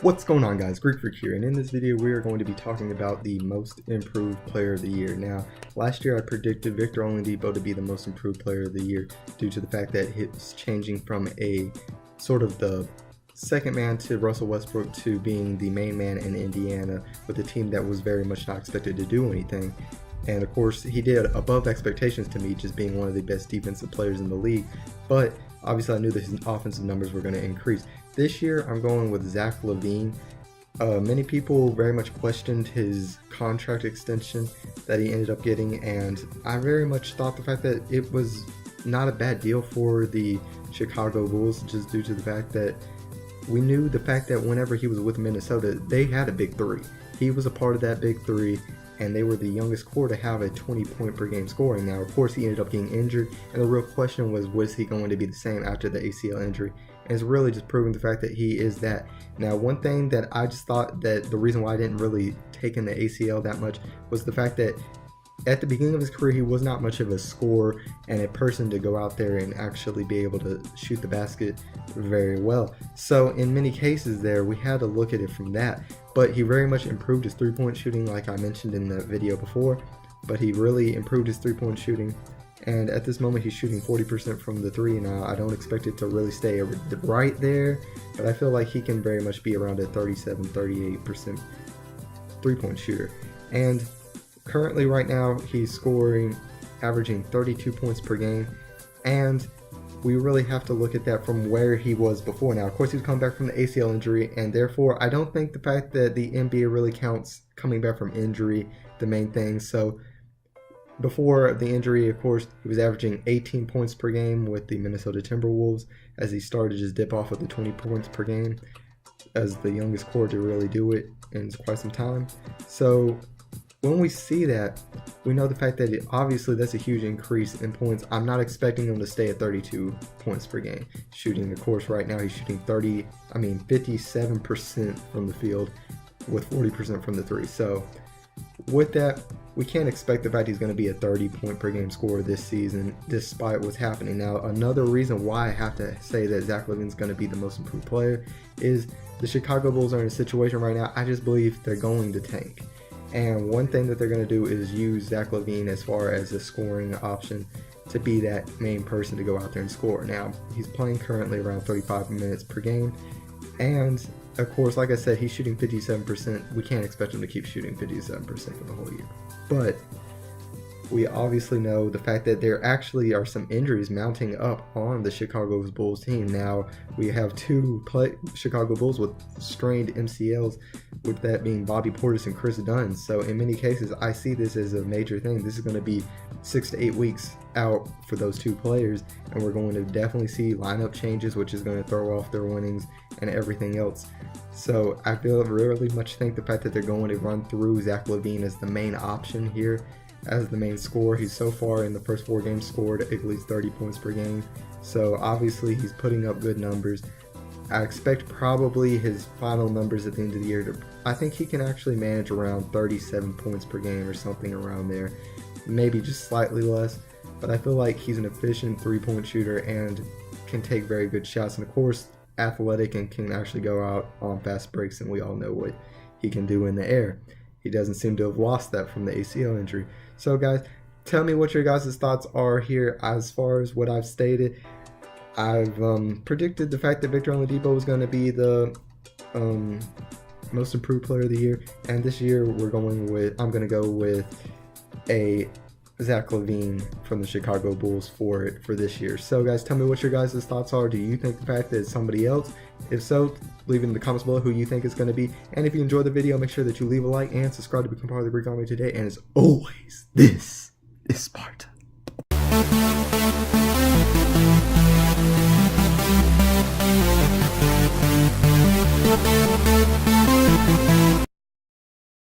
What's going on, guys? Greek Freak here, and in this video we are going to be talking about the most improved player of the year. Now, last year I predicted Victor Oladipo to be the most improved player of the year due to the fact that he's changing from a sort of the second man to Russell Westbrook to being the main man in Indiana with a team that was very much not expected to do anything. And of course, he did above expectations to me, just being one of the best defensive players in the league. But obviously I knew that his offensive numbers were going to increase. This year I'm going with Zach Lavine. Many people very much questioned his contract extension that he ended up getting, and I very much thought the fact that it was not a bad deal for the Chicago Bulls, just due to the fact that we knew the fact that whenever he was with Minnesota, they had a big three. He was a part of that big three, and they were the youngest core to have a 20-point per game scoring. Now, of course, he ended up getting injured, and the real question was he going to be the same after the ACL injury? And it's really just proving the fact that he is that. Now, one thing that I just thought that the reason why I didn't really take in the ACL that much was the fact that at the beginning of his career, he was not much of a scorer and a person to go out there and actually be able to shoot the basket very well. So in many cases there, we had to look at it from that. But he very much improved his three-point shooting, like I mentioned in the video before. But he really improved his three-point shooting. And at this moment, he's shooting 40% from the three. Now, I don't expect it to really stay right there, but I feel like he can very much be around a 37-38% three-point shooter. And currently, right now, he's scoring, averaging 32 points per game, and we really have to look at that from where he was before. Now, of course, he's come back from the ACL injury, and therefore, I don't think the fact that the NBA really counts coming back from injury the main thing. So, before the injury, of course, he was averaging 18 points per game with the Minnesota Timberwolves as he started to just dip off with the 20 points per game as the youngest core to really do it in quite some time. So, when we see that, we know the fact that obviously that's a huge increase in points. I'm not expecting him to stay at 32 points per game shooting. Of course, right now he's shooting 57% from the field with 40% from the three. So with that, we can't expect the fact he's going to be a 30-point per game scorer this season, despite what's happening. Now, another reason why I have to say that Zach Lavine's going to be the most improved player is the Chicago Bulls are in a situation right now. I just believe they're going to tank. And one thing that they're going to do is use Zach Lavine as far as a scoring option to be that main person to go out there and score. Now, he's playing currently around 35 minutes per game. And, of course, like I said, he's shooting 57%. We can't expect him to keep shooting 57% for the whole year. But we obviously know the fact that there actually are some injuries mounting up on the Chicago Bulls team. Now, we have two Chicago Bulls with strained MCLs, with that being Bobby Portis and Chris Dunn. So in many cases, I see this as a major thing. This is going to be 6 to 8 weeks out for those two players, and we're going to definitely see lineup changes, which is going to throw off their winnings and everything else. So I really much think the fact that they're going to run through Zach Lavine as the main option here, as the main scorer. He's so far in the first 4 games scored at least 30 points per game. So obviously he's putting up good numbers. I expect probably his final numbers at the end of the year I think he can actually manage around 37 points per game or something around there. Maybe just slightly less. But I feel like he's an efficient 3-point shooter and can take very good shots. And of course, athletic and can actually go out on fast breaks, and we all know what he can do in the air. He doesn't seem to have lost that from the ACL injury. So guys, tell me what your guys' thoughts are here as far as what I've stated. I've predicted the fact that Victor Oladipo was going to be the most improved player of the year, and this year I'm going to go with a Zach Lavine from the Chicago Bulls for this year. So guys, tell me what your guys' thoughts are. Do you think the fact that it's somebody else? If so, leave in the comments below who you think it's going to be. And if you enjoyed the video, make sure that you leave a like and subscribe to become part of the Greek Army today. And as always, this is Sparta.